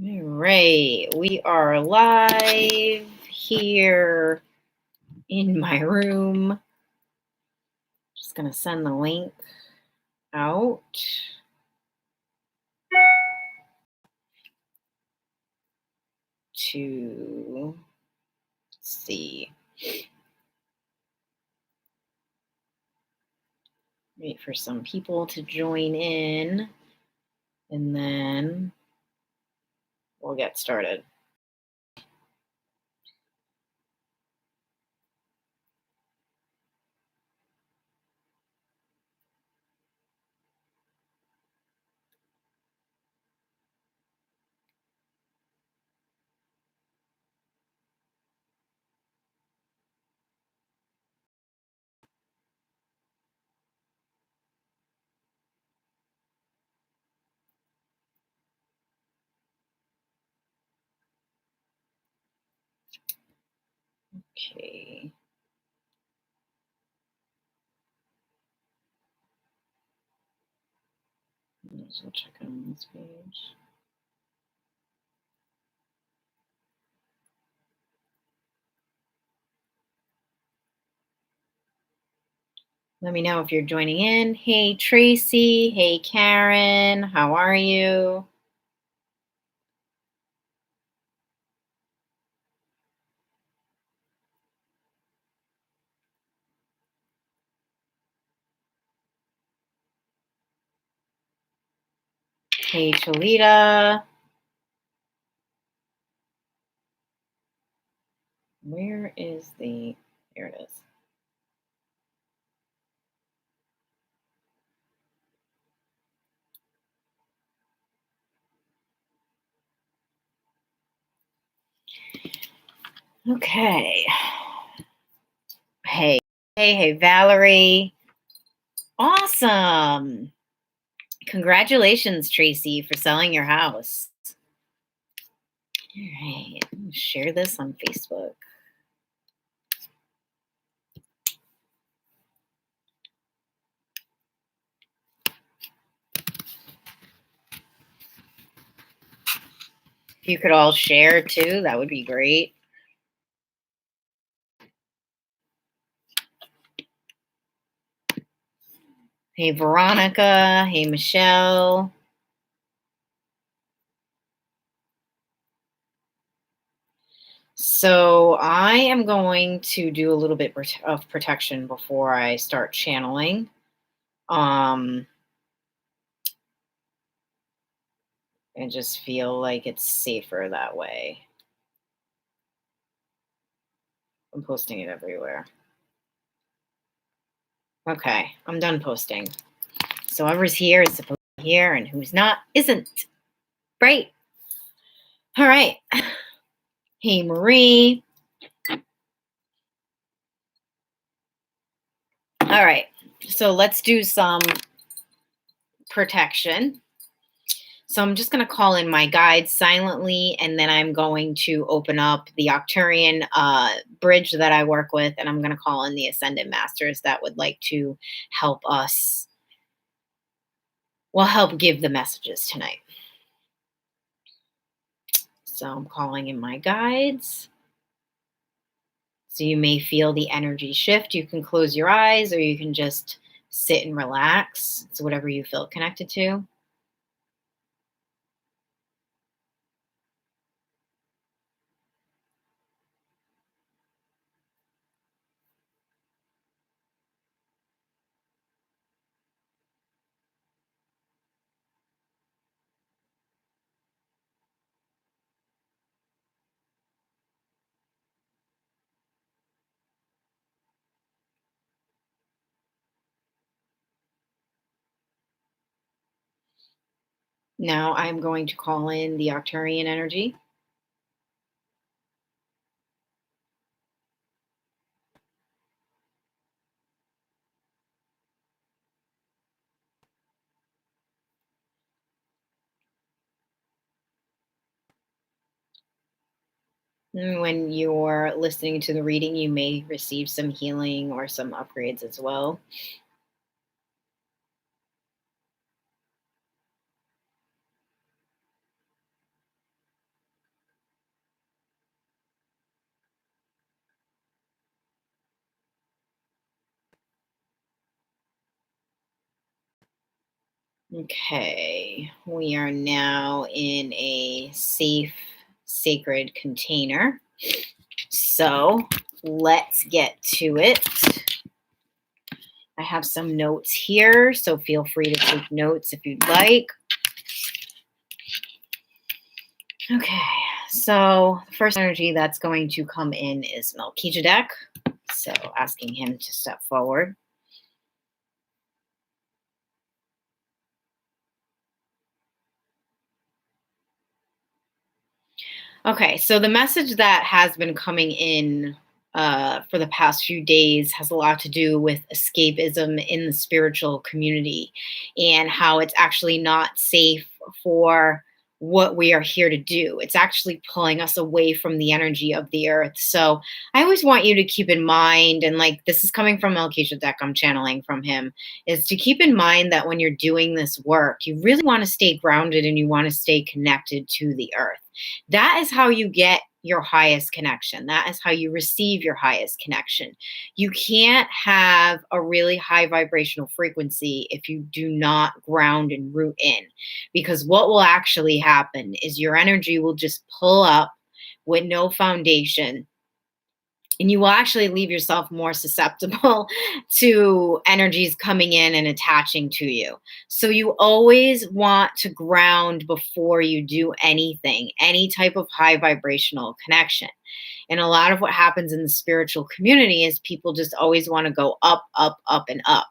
All right, we are live here in my room. Just gonna send the link out. To see. Wait for some people to join in, and then we'll get started. Okay. Let's check on this page. Let me know if you're joining in. Hey, Tracy. Hey, Karen. How are you? Hey, Chalita. Where is the... There it is. Okay. Hey, Valerie. Awesome. Congratulations, Tracy, for selling your house. All right. Share this on Facebook. If you could all share too, that would be great. Hey, Veronica. Hey, Michelle. So I am going to do a little bit of protection before I start channeling. I just feel like it's safer that way. I'm posting it everywhere. Okay, I'm done posting. So whoever's here is supposed to be here, and who's not isn't. Right? All right. Hey, Marie. All right. So let's do some protection. So I'm just going to call in my guides silently, and then I'm going to open up the Octurian bridge that I work with, and I'm going to call in the Ascended Masters that would like to help us, well, help give the messages tonight. So I'm calling in my guides. So you may feel the energy shift. You can close your eyes, or you can just sit and relax. It's whatever you feel connected to. Now I'm going to call in the Arcturian energy. When you're listening to the reading, you may receive some healing or some upgrades as well. Okay, we are now in a safe, sacred container. So let's get to it. I have some notes here, so feel free to take notes if you'd like. Okay, so the first energy that's going to come in is Melchizedek. So asking him to step forward. Okay, so the message that has been coming in for the past few days has a lot to do with escapism in the spiritual community and how it's actually not safe for what we are here to do. It's actually pulling us away from the energy of the earth. So I always want you to keep in mind, and like this is coming from Melchizedek, I'm channeling from him, is to keep in mind that when you're doing this work, you really want to stay grounded and you want to stay connected to the earth. That is how you get your highest connection. That is how you receive your highest connection. You can't have a really high vibrational frequency if you do not ground and root in, because what will actually happen is your energy will just pull up with no foundation, and you will actually leave yourself more susceptible to energies coming in and attaching to you. So you always want to ground before you do anything, any type of high vibrational connection. And a lot of what happens in the spiritual community is people just always want to go up, up, up, and up.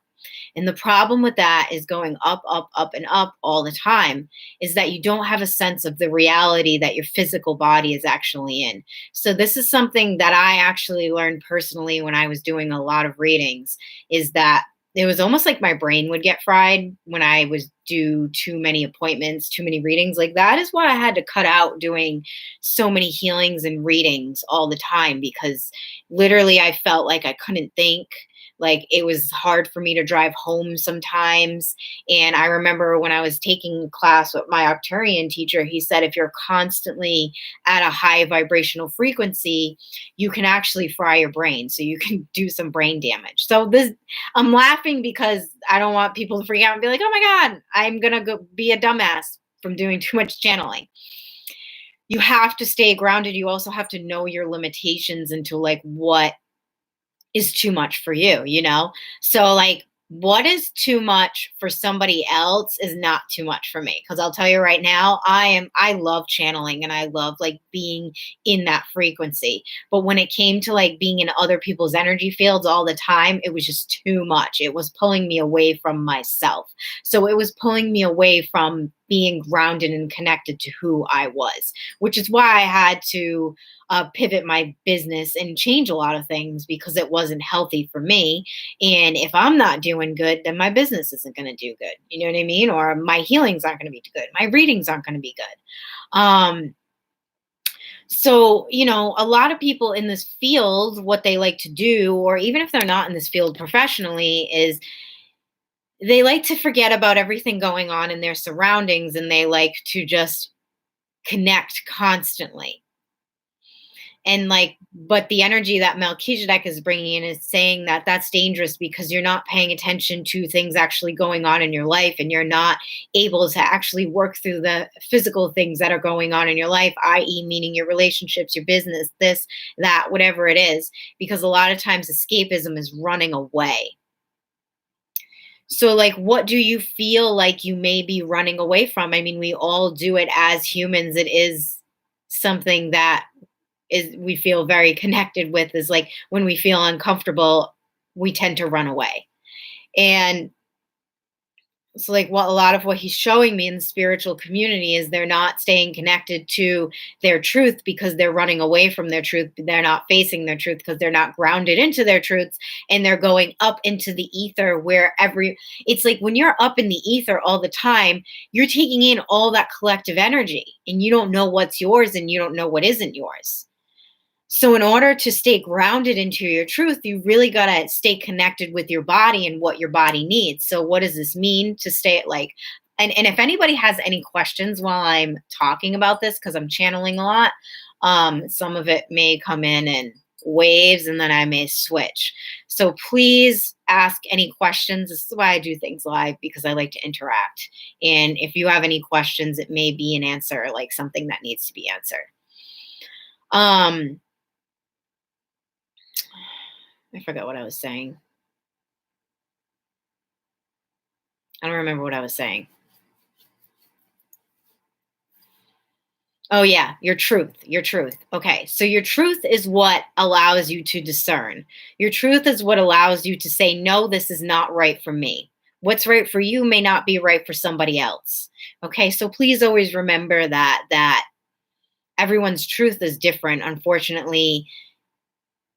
And the problem with that is going up, up, up, and up all the time is that you don't have a sense of the reality that your physical body is actually in. So this is something that I actually learned personally when I was doing a lot of readings, is that it was almost like my brain would get fried when I was do too many appointments, too many readings. Like that is why I had to cut out doing so many healings and readings all the time, because literally I felt like I couldn't think. Like it was hard for me to drive home sometimes. And I remember when I was taking class with my Octarian teacher, he said if you're constantly at a high vibrational frequency, you can actually fry your brain. So you can do some brain damage. So this, I'm laughing because I don't want people to freak out and be like, oh my God, I'm going to go be a dumbass from doing too much channeling. You have to stay grounded. You also have to know your limitations into like what is too much for you, you know? So, like, what is too much for somebody else is not too much for me. Cause I'll tell you right now, I love channeling and I love like being in that frequency. But when it came to like being in other people's energy fields all the time, it was just too much. It was pulling me away from myself. So it was pulling me away from being grounded and connected to who I was, which is why I had to pivot my business and change a lot of things because it wasn't healthy for me. And if I'm not doing good, then my business isn't going to do good. You know what I mean? Or my healings aren't going to be good. My readings aren't going to be good. So, you know, a lot of people in this field, what they like to do, or even if they're not in this field professionally, is they like to forget about everything going on in their surroundings and they like to just connect constantly. And like, but the energy that Melchizedek is bringing in is saying that that's dangerous because you're not paying attention to things actually going on in your life, and you're not able to actually work through the physical things that are going on in your life, i.e., meaning your relationships, your business, this, that, whatever it is, because a lot of times escapism is running away. So, like, what do you feel like you may be running away from? I mean, we all do it as humans. It is something that is we feel very connected with, is like when we feel uncomfortable, we tend to run away. And so like what a lot of what he's showing me in the spiritual community is they're not staying connected to their truth because they're running away from their truth. They're not facing their truth because they're not grounded into their truths, and they're going up into the ether where it's like when you're up in the ether all the time, you're taking in all that collective energy and you don't know what's yours and you don't know what isn't yours. So, in order to stay grounded into your truth, you really got to stay connected with your body and what your body needs. So, what does this mean to stay at like, and if anybody has any questions while I'm talking about this, because I'm channeling a lot, some of it may come in and waves, and then I may switch. So please ask any questions. This is why I do things live, because I like to interact. And if you have any questions, it may be an answer, like something that needs to be answered. Um, I forgot what I was saying. I don't remember what I was saying. Oh, yeah, your truth, your truth. Okay, so your truth is what allows you to discern. Your truth is what allows you to say, no, this is not right for me. What's right for you may not be right for somebody else. Okay, so please always remember that everyone's truth is different. Unfortunately,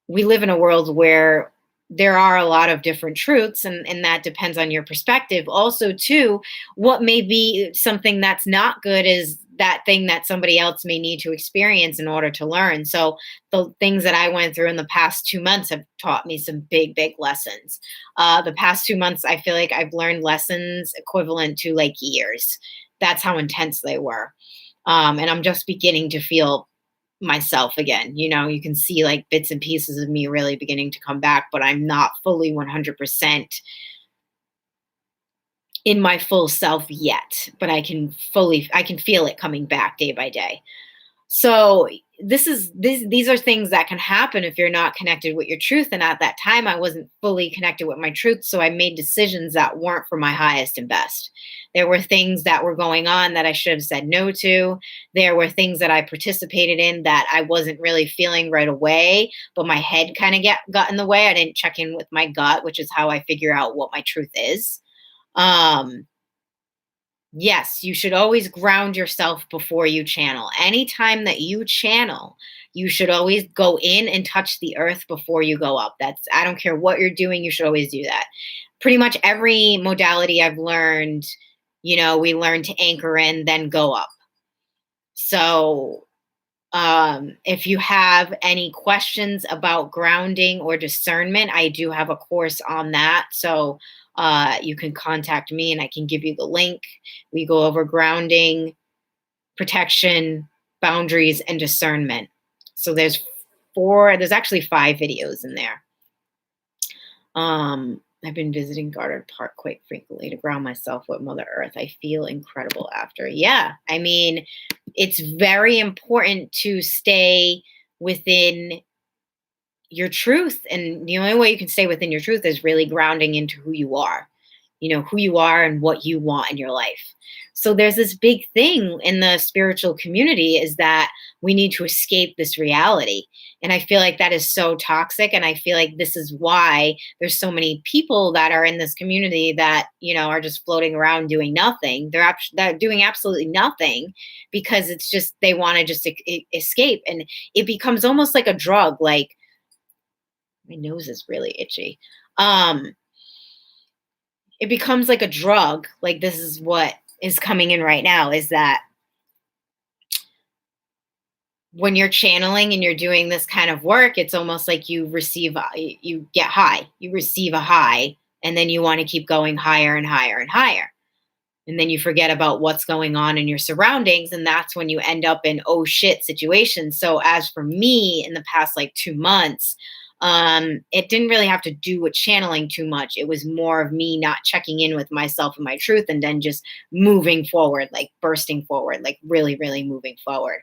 we live in a world where there are a lot of different truths, and that depends on your perspective. Also, too, what may be something that's not good is that thing that somebody else may need to experience in order to learn. So the things that I went through in the past 2 months have taught me some big, big lessons. The past 2 months, I feel like I've learned lessons equivalent to like years. That's how intense they were. And I'm just beginning to feel myself again. You can see like bits and pieces of me really beginning to come back, but I'm not fully 100% in my full self yet, but I can feel it coming back day by day. So these are things that can happen if you're not connected with your truth. And at that time, I wasn't fully connected with my truth, so I made decisions that weren't for my highest and best. There were things that were going on that I should have said no to. There were things that I participated in that I wasn't really feeling right away, but my head kind of got in the way. I didn't check in with my gut, which is how I figure out what my truth is. Um, Yes, you should always ground yourself before you channel. Anytime that you channel, you should always go in and touch the earth before you go up. I don't care what you're doing, you should always do that. Pretty much every modality I've learned, we learn to anchor in, then go up. So, if you have any questions about grounding or discernment, I do have a course on that. So you can contact me and I can give you the link. We go over grounding, protection, boundaries, and discernment. So there's actually 5 videos in there. I've been visiting Garden Park quite frequently to ground myself with Mother Earth. I feel incredible after. Yeah, I mean, it's very important to stay within your truth. And the only way you can stay within your truth is really grounding into who you are and what you want in your life. So there's this big thing in the spiritual community is that we need to escape this reality. And I feel like that is so toxic. And I feel like this is why there's so many people that are in this community that, are just floating around doing nothing. They're doing absolutely nothing because it's just, they want to just escape. And it becomes almost like a drug. Like, my nose is really itchy. It becomes like a drug. Like, this is what is coming in right now, is that when you're channeling and you're doing this kind of work, it's almost like you get high, you receive a high, and then you want to keep going higher and higher and higher. And then you forget about what's going on in your surroundings. And that's when you end up in, oh shit, situations. So as for me in the past like 2 months, it didn't really have to do with channeling too much. It was more of me not checking in with myself and my truth, and then just moving forward, like bursting forward, like really, really moving forward.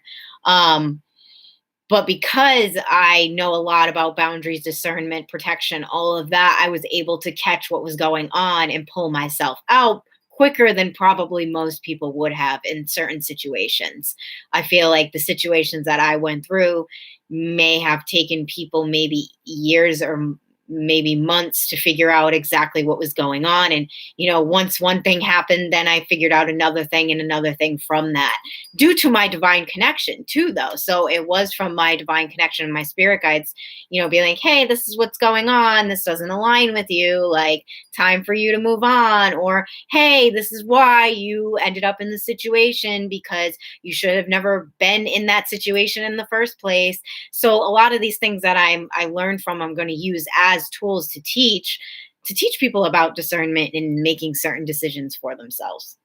But because I know a lot about boundaries, discernment, protection, all of that, I was able to catch what was going on and pull myself out quicker than probably most people would have in certain situations. I feel like the situations that I went through may have taken people maybe years or maybe months to figure out exactly what was going on. And, once one thing happened, then I figured out another thing and another thing from that, due to my divine connection too, though. So it was from my divine connection and my spirit guides, being like, hey, this is what's going on. This doesn't align with you. Like, time for you to move on. Or, hey, this is why you ended up in the situation, because you should have never been in that situation in the first place. So a lot of these things that I learned from, I'm going to use as tools to teach people about discernment and making certain decisions for themselves.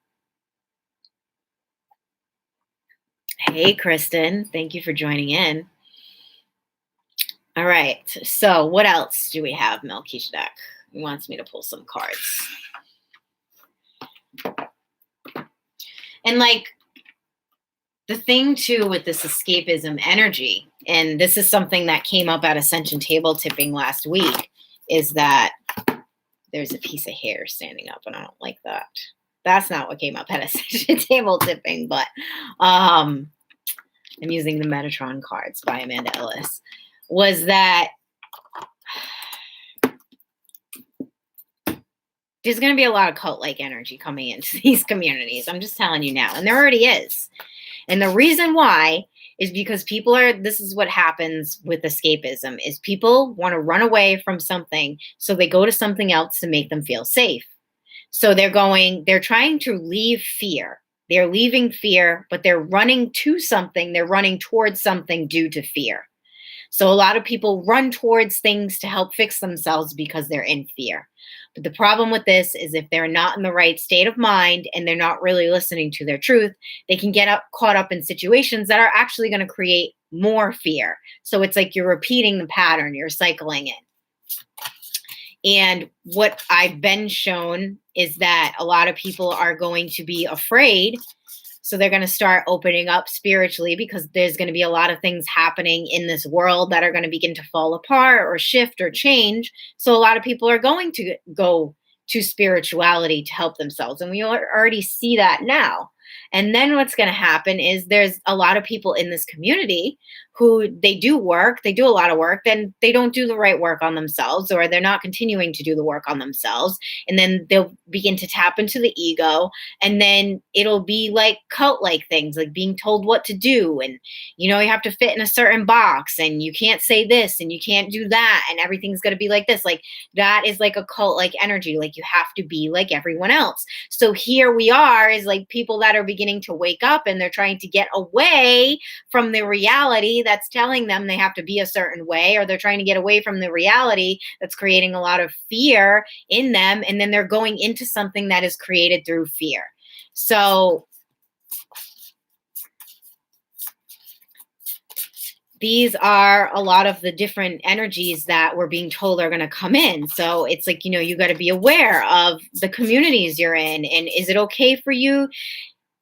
Hey, Kristen, thank you for joining in. All right. So what else do we have, Melchizedek? He wants me to pull some cards. And like the thing too with this escapism energy, and this is something that came up at Ascension Table Tipping last week, is that there's a piece of hair standing up, and I don't like that. That's not what came up at Ascension Table Tipping, but I'm using the Metatron cards by Amanda Ellis. Was that there's going to be a lot of cult-like energy coming into these communities. I'm just telling you now, and there already is. And the reason why is because this is what happens with escapism, is people want to run away from something, so they go to something else to make them feel safe. So they're trying to leave fear. They're leaving fear, but they're running to something. They're running towards something due to fear. So a lot of people run towards things to help fix themselves because they're in fear. But the problem with this is if they're not in the right state of mind and they're not really listening to their truth, they can get caught up in situations that are actually going to create more fear. So it's like you're repeating the pattern, you're cycling it. And what I've been shown is that a lot of people are going to be afraid. So they're going to start opening up spiritually because there's going to be a lot of things happening in this world that are going to begin to fall apart or shift or change. So a lot of people are going to go to spirituality to help themselves. And we already see that now. And then what's going to happen is there's a lot of people in this community who they do a lot of work, then they don't do the right work on themselves, or they're not continuing to do the work on themselves. And then they'll begin to tap into the ego. And then it'll be like cult-like things, like being told what to do. And, you have to fit in a certain box, and you can't say this and you can't do that. And everything's going to be like this. Like that is like a cult-like energy. Like you have to be like everyone else. So here we are is like people that are beginning to wake up, and they're trying to get away from the reality that's telling them they have to be a certain way, or they're trying to get away from the reality that's creating a lot of fear in them. And then they're going into something that is created through fear. So these are a lot of the different energies that we're being told are going to come in. So it's like, you got to be aware of the communities you're in. And is it okay for you?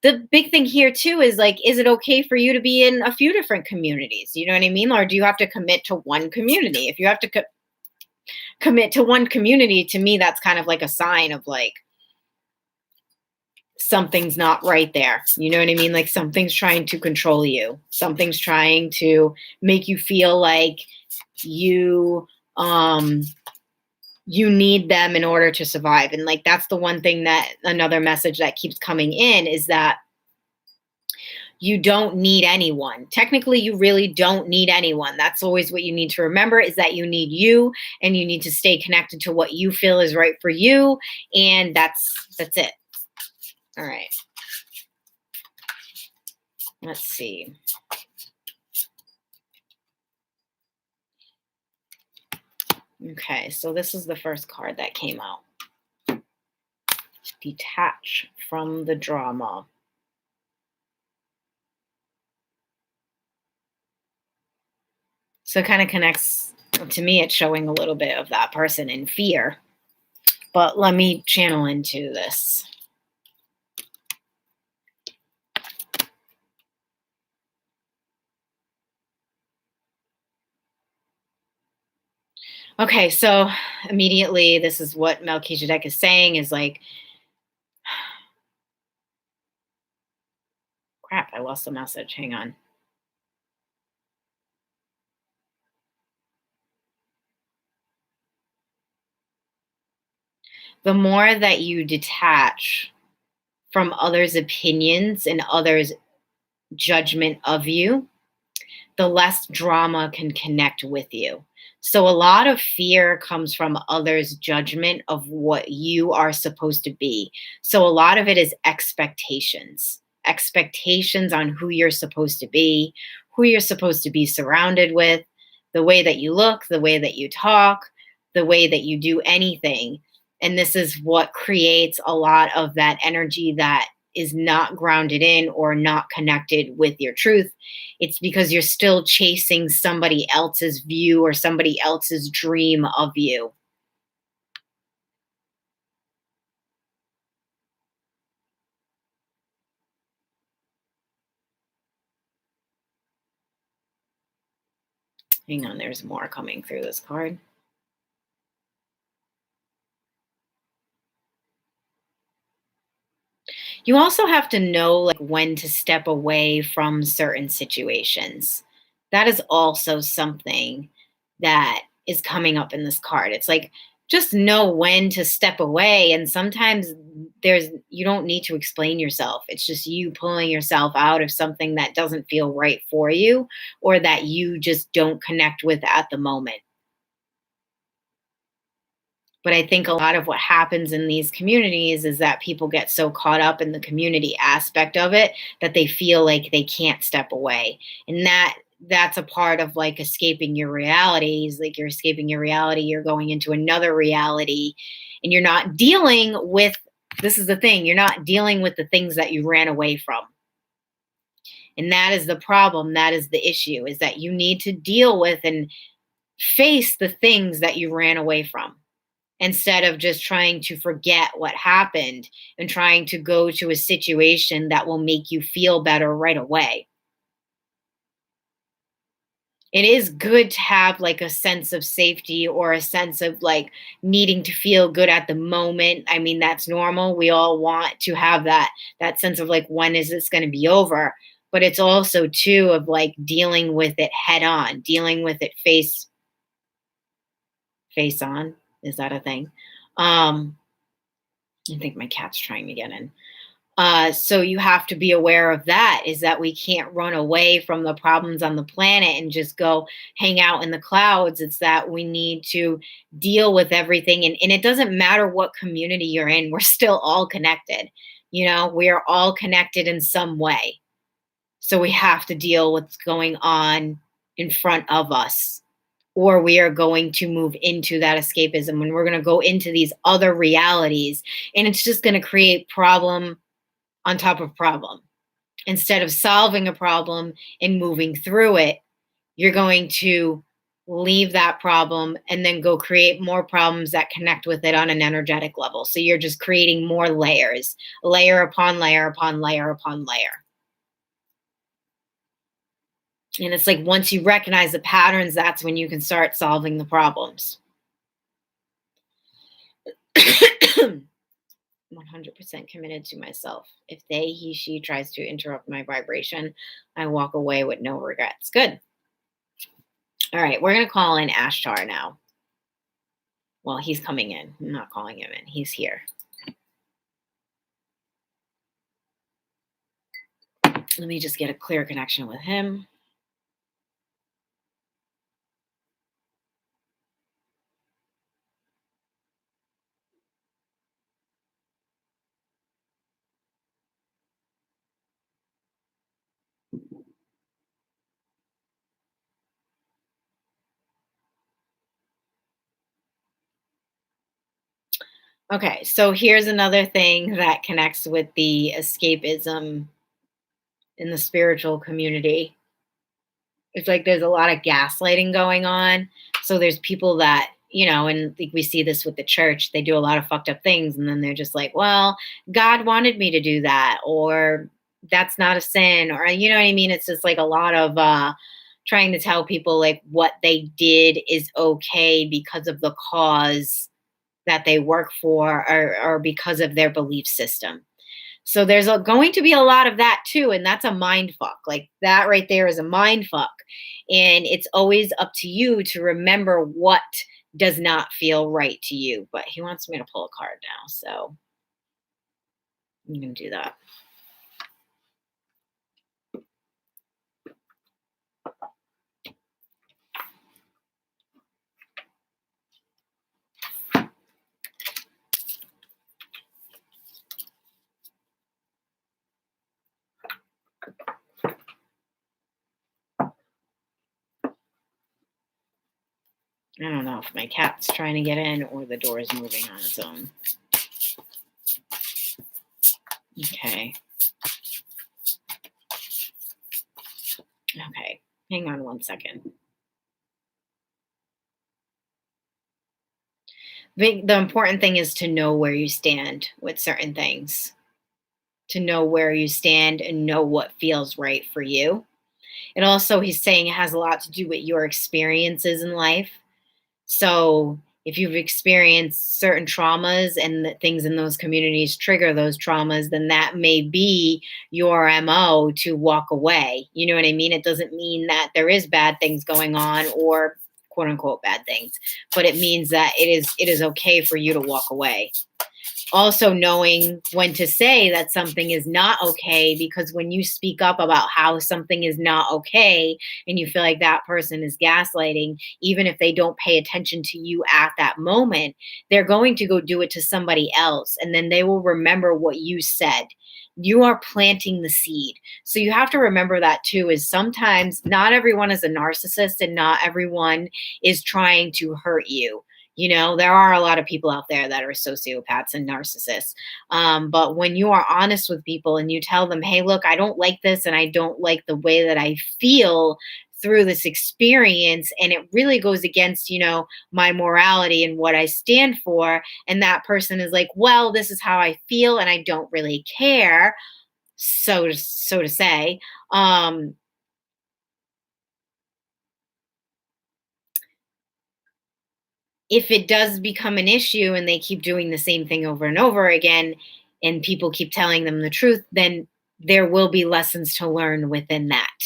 The big thing here too is like, is it okay for you to be in a few different communities? You know what I mean? Or do you have to commit to one community? If you have to commit to one community, to me, that's kind of like a sign of like, something's not right there. You know what I mean? Like something's trying to control you. Something's trying to make you feel like you need them in order to survive. And like, that's the one thing that another message that keeps coming in is that you don't need anyone. Technically, you really don't need anyone. That's always what you need to remember, is that you need you, and you need to stay connected to what you feel is right for you. And that's it. All right. Let's see. Okay, so this is the first card that came out. Detach from the drama. So it kind of connects, to me, it's showing a little bit of that person in fear. But let me channel into this. Okay, so immediately, this is what Melchizedek is saying is like, crap, I lost the message. Hang on. The more that you detach from others' opinions and others' judgment of you, the less drama can connect with you. So a lot of fear comes from others' judgment of what you are supposed to be. So a lot of it is expectations on who you're supposed to be, who you're supposed to be surrounded with, the way that you look, the way that you talk, the way that you do anything. And this is what creates a lot of that energy that is not grounded in or not connected with your truth. It's because you're still chasing somebody else's view or somebody else's dream of you. Hang on, there's more coming through this card. You also have to know like when to step away from certain situations. That is also something that is coming up in this card. It's like just know when to step away, and sometimes there's you don't need to explain yourself. It's just you pulling yourself out of something that doesn't feel right for you or that you just don't connect with at the moment. But I think a lot of what happens in these communities is that people get so caught up in the community aspect of it that they feel like they can't step away. And that's a part of like escaping your realities. Like you're escaping your reality, you're going into another reality, and you're not dealing with this is the thing, you're not dealing with the things that you ran away from. And that is the problem. That is the issue, is that you need to deal with and face the things that you ran away from instead of just trying to forget what happened and trying to go to a situation that will make you feel better right away. It is good to have like a sense of safety or a sense of like needing to feel good at the moment. I mean, that's normal. We all want to have that sense of like when is this going to be over? But it's also too of like dealing with it head on, dealing with it face on. Is that a thing? Um I think my cat's trying to get in. So you have to be aware of that, is that we can't run away from the problems on the planet and just go hang out in the clouds. It's that we need to deal with everything. And it doesn't matter what community you're in, we're still all connected. We are all connected in some way. So we have to deal with what's going on in front of us, or we are going to move into that escapism and we're going to go into these other realities, and it's just going to create problem on top of problem. Instead of solving a problem and moving through it, you're going to leave that problem and then go create more problems that connect with it on an energetic level. So you're just creating more layers, layer upon layer upon layer upon layer. And it's like once you recognize the patterns, that's when you can start solving the problems. 100% committed to myself. If they, he, she tries to interrupt my vibration, I walk away with no regrets. Good. All right, we're going to call in Ashtar now. Well, he's coming in. I'm not calling him in. He's here. Let me just get a clear connection with him. Okay, so here's another thing that connects with the escapism in the spiritual community. It's like there's a lot of gaslighting going on. So there's people that, and like we see this with the church, they do a lot of fucked up things. And then they're just like, well, God wanted me to do that, or that's not a sin, or, you know what I mean? It's just like a lot of trying to tell people like what they did is okay because of the cause that they work for, or because of their belief system. So there's going to be a lot of that too, and that's a mind fuck. Like that right there is a mind fuck, and it's always up to you to remember what does not feel right to you. But he wants me to pull a card now, so I'm gonna do that. I don't know if my cat's trying to get in or the door is moving on its own. Okay. Hang on one second. The important thing is to know where you stand with certain things, to know where you stand and know what feels right for you. And also, he's saying it has a lot to do with your experiences in life. So, if you've experienced certain traumas and that things in those communities trigger those traumas, then that may be your MO to walk away. You know what I mean? It doesn't mean that there is bad things going on or quote unquote bad things, but it means that it is okay for you to walk away. Also knowing when to say that something is not okay, because when you speak up about how something is not okay and you feel like that person is gaslighting, even if they don't pay attention to you at that moment, they're going to go do it to somebody else, and then they will remember what you said. You are planting the seed. So you have to remember that too, is sometimes not everyone is a narcissist and not everyone is trying to hurt you. You know, there are a lot of people out there that are sociopaths and narcissists. But when you are honest with people and you tell them, hey, look, I don't like this and I don't like the way that I feel through this experience, and it really goes against, my morality and what I stand for. And that person is like, well, this is how I feel and I don't really care. So to say, um, if it does become an issue and they keep doing the same thing over and over again and people keep telling them the truth, then there will be lessons to learn within that.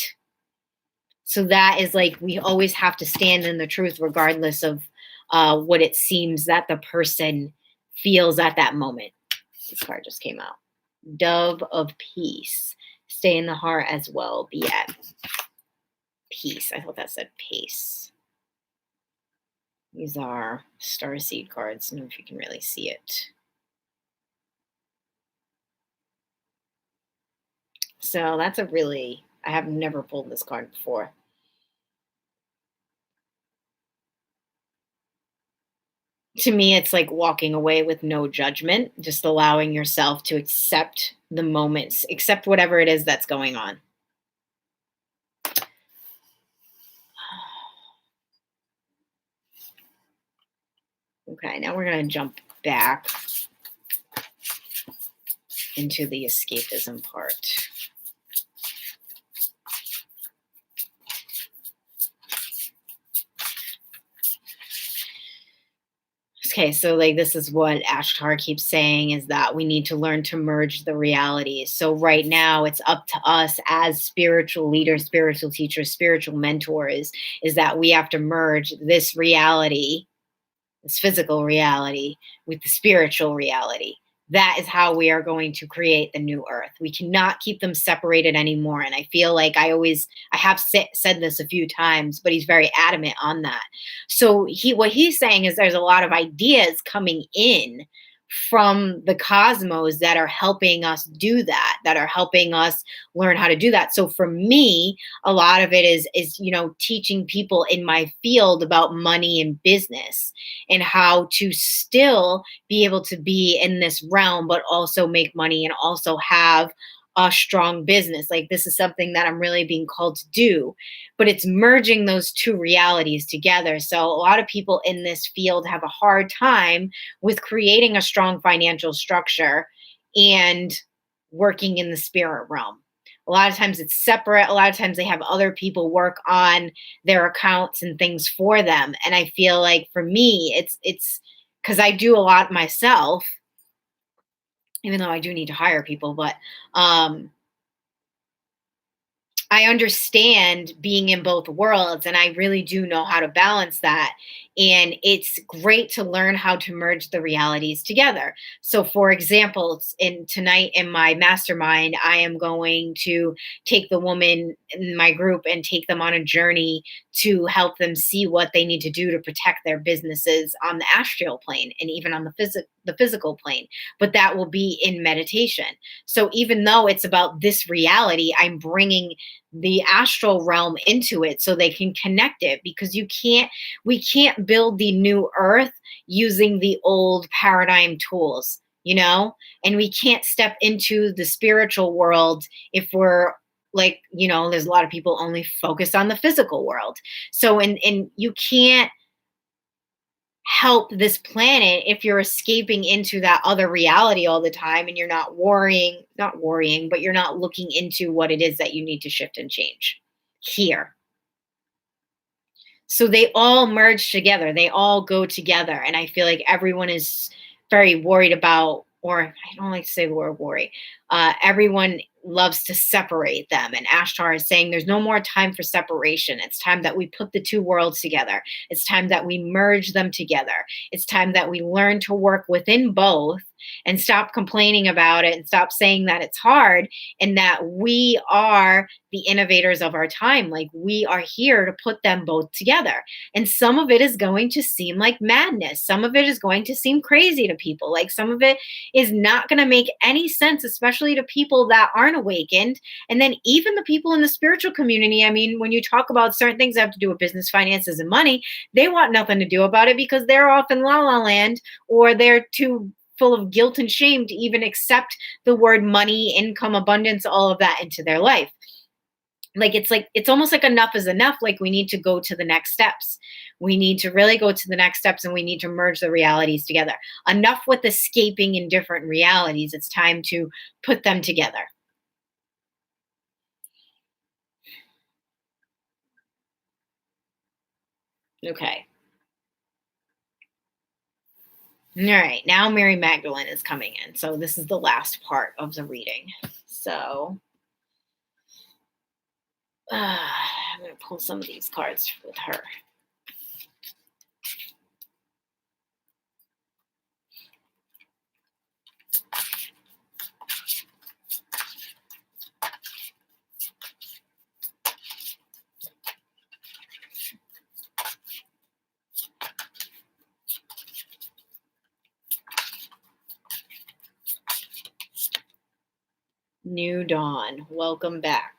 So that is like, we always have to stand in the truth regardless of what it seems that the person feels at that moment. This card just came out. Dove of peace. Stay in the heart as well. Be at peace. I thought that said pace. These are star seed cards. I don't know if you can really see it. So that's I have never pulled this card before. To me, it's like walking away with no judgment, just allowing yourself to accept the moments, accept whatever it is that's going on. Okay, now we're going to jump back into the escapism part. Okay, so like this is what Ashtar keeps saying, is that we need to learn to merge the realities. So right now it's up to us as spiritual leaders, spiritual teachers, spiritual mentors, is that we have to merge this reality, this physical reality, with the spiritual reality. That is how we are going to create the new earth. We cannot keep them separated anymore. And I feel like I have said this a few times, but he's very adamant on that. So what he's saying is there's a lot of ideas coming in from the cosmos that are helping us do that, that are helping us learn how to do that. So for me, a lot of it is teaching people in my field about money and business and how to still be able to be in this realm but also make money and also have a strong business. Like, this is something that I'm really being called to do, but it's merging those two realities together. So a lot of people in this field have a hard time with creating a strong financial structure and working in the spirit realm. A lot of times it's separate. A lot of times they have other people work on their accounts and things for them. And I feel like for me, it's because I do a lot myself, even though I do need to hire people, but I understand being in both worlds and I really do know how to balance that. And it's great to learn how to merge the realities together. So, for example, tonight in my mastermind, I am going to take the woman in my group and take them on a journey to help them see what they need to do to protect their businesses on the astral plane and even on the physical plane. But that will be in meditation. So even though it's about this reality, I'm bringing the astral realm into it so they can connect it, because we can't build the new earth using the old paradigm tools, and we can't step into the spiritual world if we're like, there's a lot of people only focused on the physical world. So, and you can't help this planet if you're escaping into that other reality all the time, and you're not worrying, but you're not looking into what it is that you need to shift and change here. So they all merge together. They all go together. And I feel like everyone is very worried about, or I don't like to say the word worry. Everyone loves to separate them. And Ashtar is saying there's no more time for separation. It's time that we put the two worlds together. It's time that we merge them together. It's time that we learn to work within both and stop complaining about it and stop saying that it's hard, and that we are the innovators of our time. Like, we are here to put them both together. And some of it is going to seem like madness. Some of it is going to seem crazy to people. Like, some of it is not going to make any sense, especially to people that aren't awakened. And then even the people in the spiritual community, I mean, when you talk about certain things that have to do with business, finances, and money, they want nothing to do about it because they're off in la la land, or they're too full of guilt and shame to even accept the word money, income, abundance, all of that into their life. Like it's almost like enough is enough. Like, we need to go to the next steps. We need to really go to the next steps, and we need to merge the realities together. Enough with escaping in different realities. It's time to put them together. Okay. All right. Now Mary Magdalene is coming in. So this is the last part of the reading. So I'm going to pull some of these cards with her. New Dawn. Welcome back.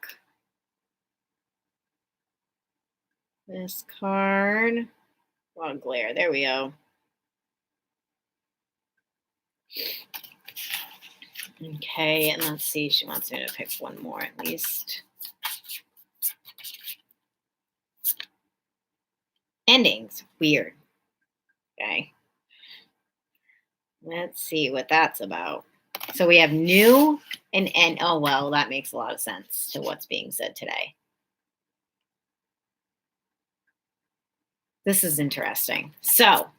This card. A lot of glare. There we go. Okay, and let's see. She wants me to pick one more at least. Endings. Weird. Okay. Let's see what that's about. So we have new and end. Oh, well, that makes a lot of sense to what's being said today. This is interesting. So,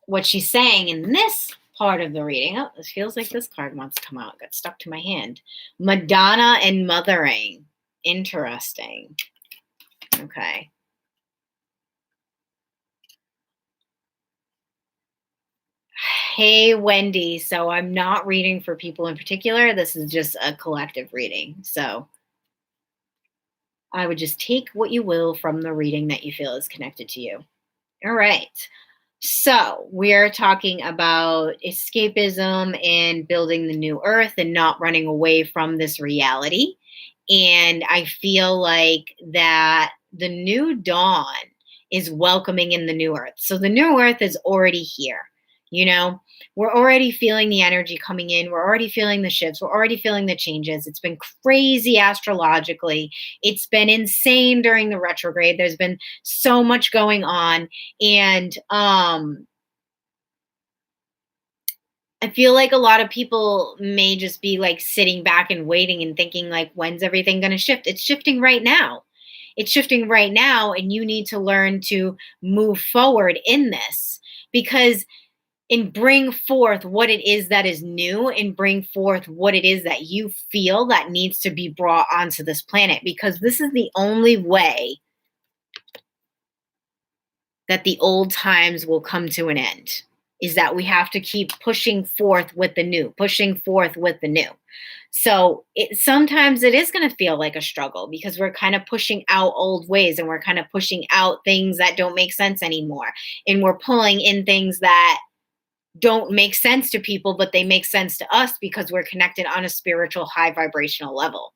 what she's saying in this part of the reading, oh, this feels like this card wants to come out. It got stuck to my hand. Madonna and mothering. Interesting. Okay. Hey, Wendy. So, I'm not reading for people in particular. This is just a collective reading. So, I would just take what you will from the reading that you feel is connected to you. All right. So, we're talking about escapism and building the new earth and not running away from this reality. And I feel like that the new dawn is welcoming in the new earth. So, the new earth is already here. You know, we're already feeling the energy coming in. We're already feeling the shifts. We're already feeling the changes. It's been crazy astrologically. It's been insane during the retrograde. There's been so much going on. And I feel like a lot of people may just be like sitting back and waiting and thinking, like, when's everything going to shift? It's shifting right now. It's shifting right now. And you need to learn to move forward in this, because and bring forth what it is that is new, and bring forth what it is that you feel that needs to be brought onto this planet, because this is the only way that the old times will come to an end, is that we have to keep pushing forth with the new, pushing forth with the new. So sometimes it is going to feel like a struggle, because we're kind of pushing out old ways, and we're kind of pushing out things that don't make sense anymore, and we're pulling in things that don't make sense to people, but they make sense to us because we're connected on a spiritual, high vibrational level.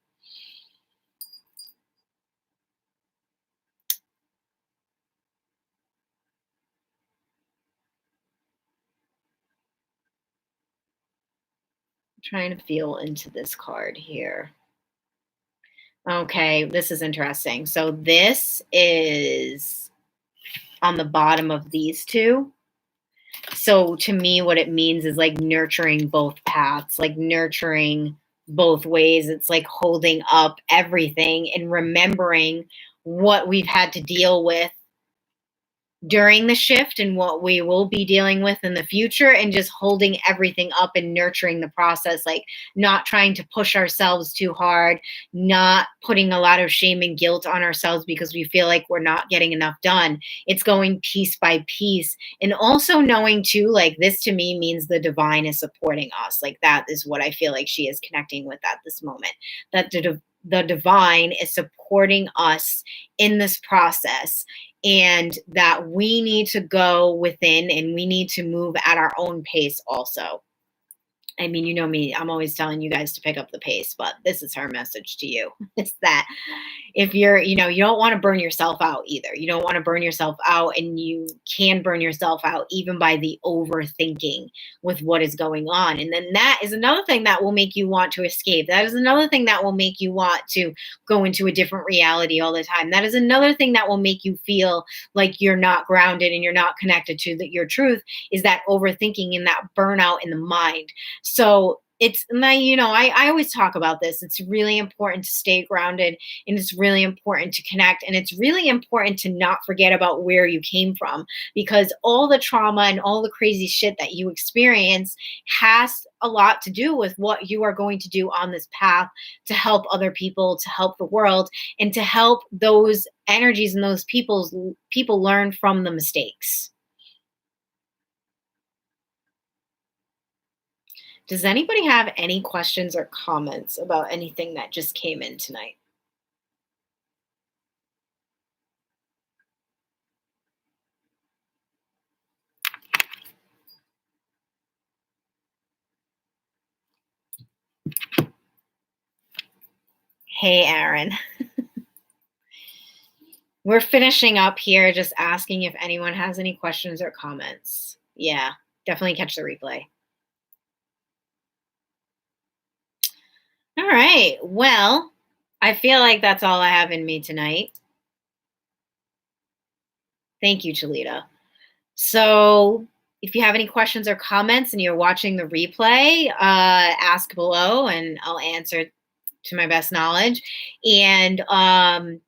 I'm trying to feel into this card here. Okay, this is interesting. So this is on the bottom of these two. So to me, what it means is like nurturing both paths, like nurturing both ways. It's like holding up everything and remembering what we've had to deal with during the shift and what we will be dealing with in the future, and just holding everything up and nurturing the process, like not trying to push ourselves too hard, not putting a lot of shame and guilt on ourselves because we feel like we're not getting enough done. It's going piece by piece, and also knowing too, like this to me means the divine is supporting us. Like that is what I feel like she is connecting with at this moment, that the divine is supporting us in this process, and that we need to go within and we need to move at our own pace also. I mean, you know me, I'm always telling you guys to pick up the pace, but this is her message to you. It's that if you're, you don't want to burn yourself out either. You don't want to burn yourself out, and you can burn yourself out even by the overthinking with what is going on. And then that is another thing that will make you want to escape. That is another thing that will make you want to go into a different reality all the time. That is another thing that will make you feel like you're not grounded and you're not connected to your truth, is that overthinking and that burnout in the mind. So it's, I always talk about this. It's really important to stay grounded, and it's really important to connect, and it's really important to not forget about where you came from, because all the trauma and all the crazy shit that you experience has a lot to do with what you are going to do on this path to help other people, to help the world, and to help those energies and those people learn from the mistakes. Does anybody have any questions or comments about anything that just came in tonight? Hey, Aaron. We're finishing up here, just asking if anyone has any questions or comments. Yeah, definitely catch the replay. All right. Well, I feel like that's all I have in me tonight. Thank you, Chalita. So if you have any questions or comments and you're watching the replay, ask below and I'll answer to my best knowledge. And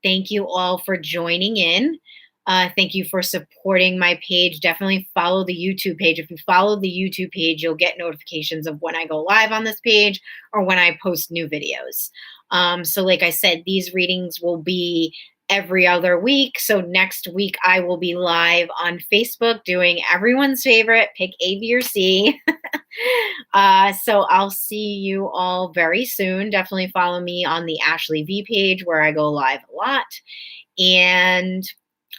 thank you all for joining in. Thank you for supporting my page. Definitely follow the YouTube page. If you follow the YouTube page, you'll get notifications of when I go live on this page or when I post new videos. So like I said, these readings will be every other week. So next week I will be live on Facebook doing everyone's favorite pick A, B, or C. So I'll see you all very soon. Definitely follow me on the Ashley V page where I go live a lot. And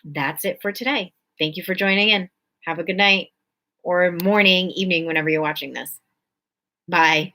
that's it for today. Thank you for joining in. Have a good night or morning, evening, whenever you're watching this. Bye.